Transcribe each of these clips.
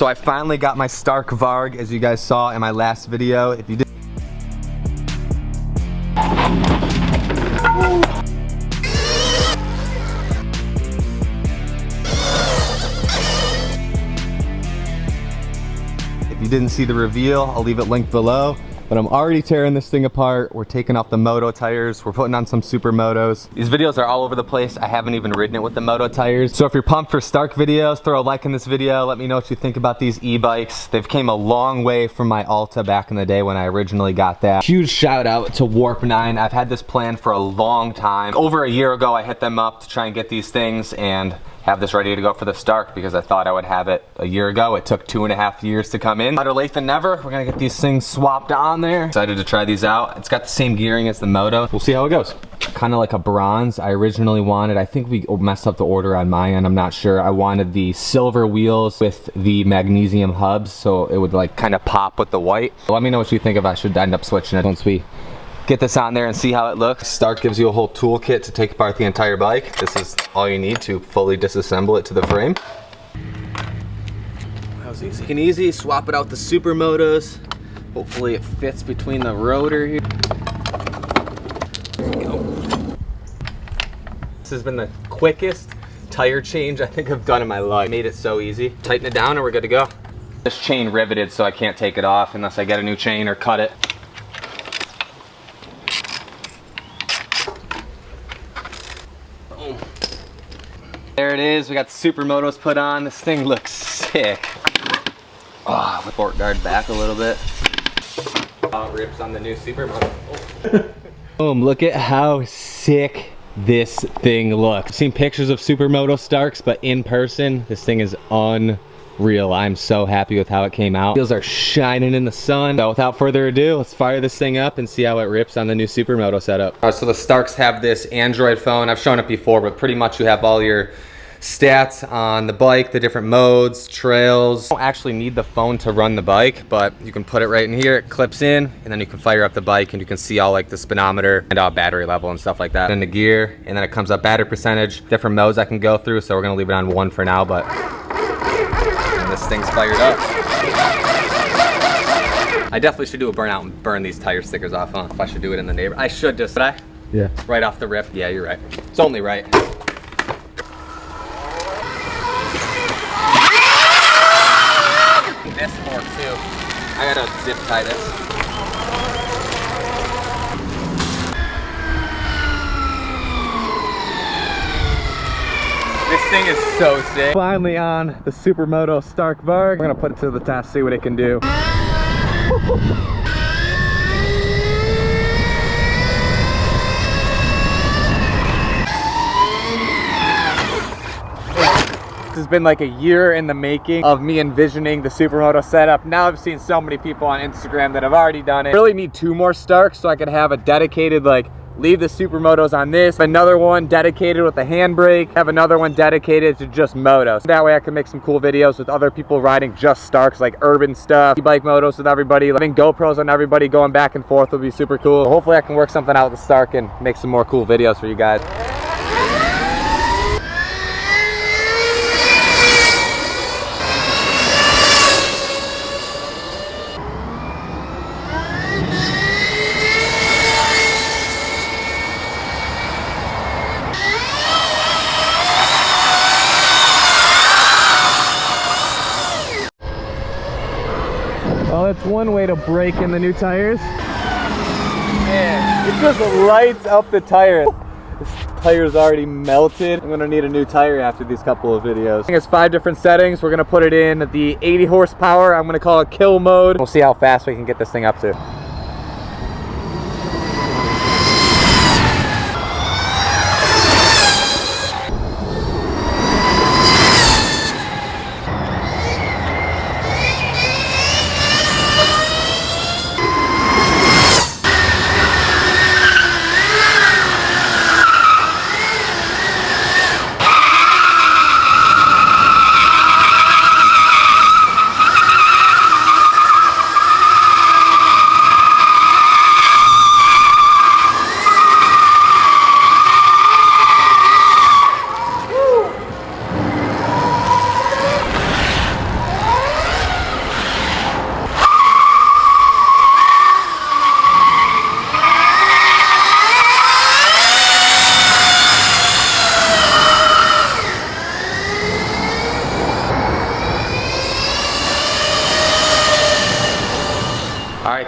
So I finally got my Stark Varg, as you guys saw in my last video. If you did, didn't see the reveal, I'll leave it linked below. But I'm already tearing this thing apart. We're taking off the moto tires. We're putting on some Supermotos. These videos are all over the place. I haven't even ridden it with the moto tires. So if you're pumped for Stark videos, throw a like in this video. Let me know what you think about these e-bikes. They've came a long way from my ALTA back in the day when I originally got that. Huge shout out to Warp 9. I've had this plan for a long time. Over a year ago, I hit them up to try and get these things and have this ready to go for the Stark because I thought I would have it a year ago. It took 2.5 years to come in. Better late than never. We're gonna get these things swapped on there. Excited to try these out. It's got the same gearing as the Moto. We'll see how it goes. Kind of like a bronze. I originally wanted, I think we messed up the order on my end, I'm not sure. I wanted the silver wheels with the magnesium hubs so it would like kind of pop with the white. Let me know what you think if I should end up switching it once we get this on there and see how it looks. Stark gives you a whole toolkit to take apart the entire bike. This is all you need to fully disassemble it to the frame. That was easy. And easy, swap it out the Supermotos. Hopefully it fits between the rotor here. There we go. This has been the quickest tire change I think I've done in my life. Made it so easy. Tighten it down and we're good to go. This chain riveted so I can't take it off unless I get a new chain or cut it. There it is, we got the Supermotos put on. This thing looks sick. Oh, fork guard back a little bit. Oh, it rips on the new Supermoto. Oh. Boom, look at how sick this thing looks. I've seen pictures of Supermoto Starks, but in person, this thing is unreal. I'm so happy with how it came out. Wheels are shining in the sun. So without further ado, let's fire this thing up and see how it rips on the new Supermoto setup. So the Starks have this Android phone. I've shown it before, but pretty much you have all your stats on the bike, the different modes, trails. You don't actually need the phone to run the bike, but you can put it right in here, it clips in, and then you can fire up the bike and you can see all like the speedometer and battery level and stuff like that. And the gear, and then it comes up battery percentage, different modes I can go through, so we're gonna leave it on 1 for now, but this thing's fired up. I definitely should do a burnout and burn these tire stickers off, huh? If I should do it in the neighborhood. I should just, but yeah. Right off the rip. Yeah, you're right. It's only right. This fork too. I gotta zip tie this. This thing is so sick. Finally on the Supermoto Stark Varg. We're gonna put it to the test, see what it can do. This has been like a year in the making of me envisioning the Supermoto setup. Now I've seen so many people on Instagram that have already done it. I really need 2 more Starks so I could have a dedicated, like, leave the Supermotos on this, another one dedicated with the handbrake, have another one dedicated to just motos. That way I can make some cool videos with other people riding just Starks, like urban stuff, e-bike motos with everybody, having GoPros on everybody going back and forth would be super cool. So hopefully I can work something out with the Stark and make some more cool videos for you guys. Well, that's one way to break in the new tires. Man, it just lights up the tire. This tire's already melted. I'm gonna need a new tire after these couple of videos. I think it's 5 different settings. We're gonna put it in the 80 horsepower. I'm gonna call it kill mode. We'll see how fast we can get this thing up to.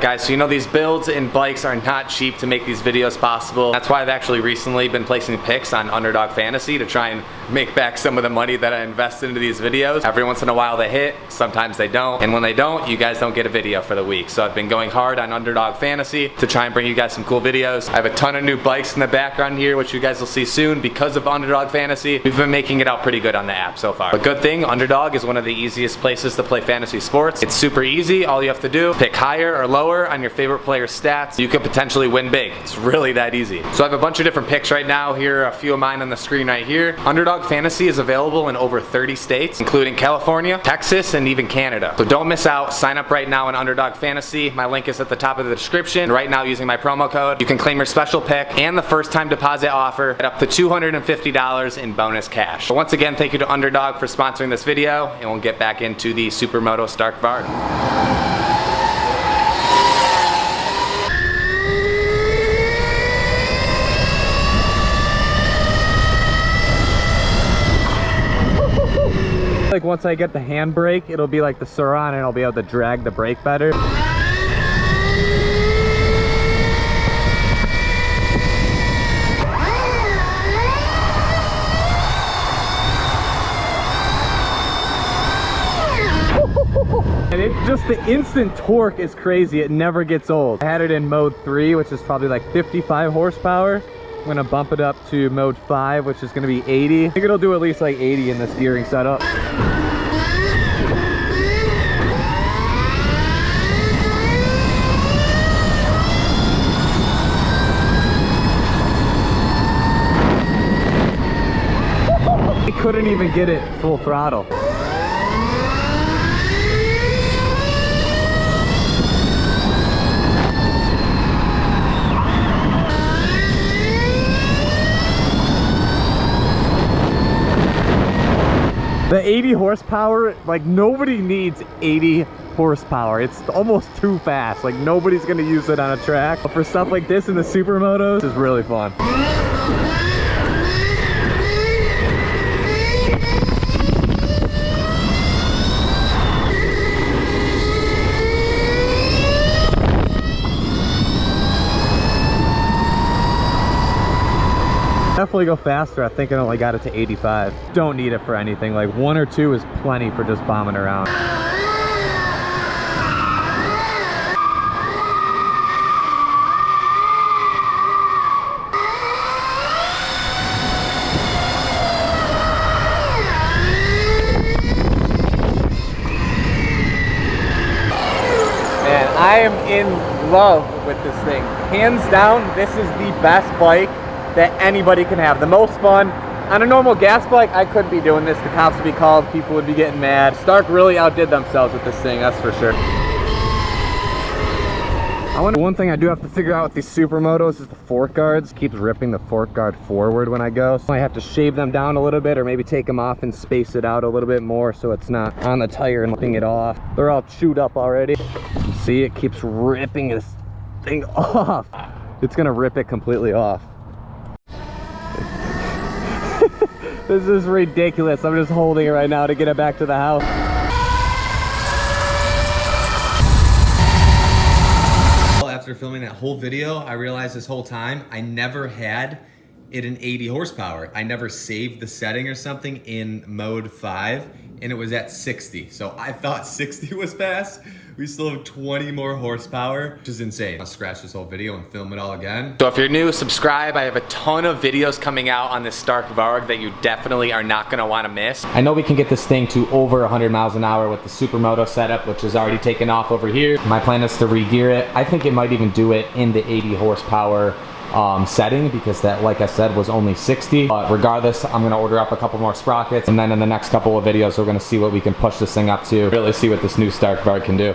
guys, so you know these builds and bikes are not cheap to make these videos possible. That's why I've actually recently been placing picks on Underdog Fantasy to try and make back some of the money that I invested into these videos. Every once in a while they hit, sometimes they don't, and when they don't, you guys don't get a video for the week. So I've been going hard on Underdog Fantasy to try and bring you guys some cool videos. I have a ton of new bikes in the background here, which you guys will see soon because of Underdog Fantasy. We've been making it out pretty good on the app so far. But good thing, Underdog is one of the easiest places to play fantasy sports. It's super easy. All you have to do, pick higher or lower on your favorite player's stats. You could potentially win big. It's really that easy. So I have a bunch of different picks right now. Here are a few of mine on the screen right here. Underdog Fantasy is available in over 30 states, including California, Texas, and even Canada. So don't miss out. Sign up right now on Underdog Fantasy. My link is at the top of the description. Right now, using my promo code, you can claim your special pick and the first time deposit offer at up to $250 in bonus cash. So once again, thank you to Underdog for sponsoring this video, and we'll get back into the Supermoto Stark Varg. Like once I get the handbrake, it'll be like the surron and I'll be able to drag the brake better. And it just, the instant torque is crazy. It never gets old. I had it in mode 3, which is probably like 55 horsepower. I'm gonna bump it up to mode 5, which is gonna be 80. I think it'll do at least like 80 in the steering setup. I couldn't even get it full throttle. The 80 horsepower, like nobody needs 80 horsepower. It's almost too fast. Like nobody's gonna use it on a track. But for stuff like this in the Supermotos, it's really fun. Definitely go faster. I think I only got it to 85. Don't need it for anything. Like 1 or 2 is plenty for just bombing around. Man, I am in love with this thing. Hands down, this is the best bike that anybody can have. The most fun. On a normal gas bike, I couldn't be doing this. The cops would be called, people would be getting mad. Stark really outdid themselves with this thing, that's for sure. One thing I do have to figure out with these Supermotos is the fork guards. It keeps ripping the fork guard forward when I go. So I have to shave them down a little bit or maybe take them off and space it out a little bit more so it's not on the tire and ripping it off. They're all chewed up already. See, it keeps ripping this thing off. It's gonna rip it completely off. This is ridiculous. I'm just holding it right now to get it back to the house. After filming that whole video, I realized this whole time I never had it in 80 horsepower. I never saved the setting or something in mode 5 and it was at 60. So I thought 60 was fast. We still have 20 more horsepower, which is insane. I'll scratch this whole video and film it all again. So if you're new, subscribe. I have a ton of videos coming out on this Stark Varg that you definitely are not gonna wanna miss. I know we can get this thing to over 100 miles an hour with the Supermoto setup, which is already taken off over here. My plan is to re-gear it. I think it might even do it in the 80 horsepower setting because that, like I said, was only 60. But regardless, I'm gonna order up a couple more sprockets and then in the next couple of videos, we're gonna see what we can push this thing up to, really see what this new Stark Varg can do.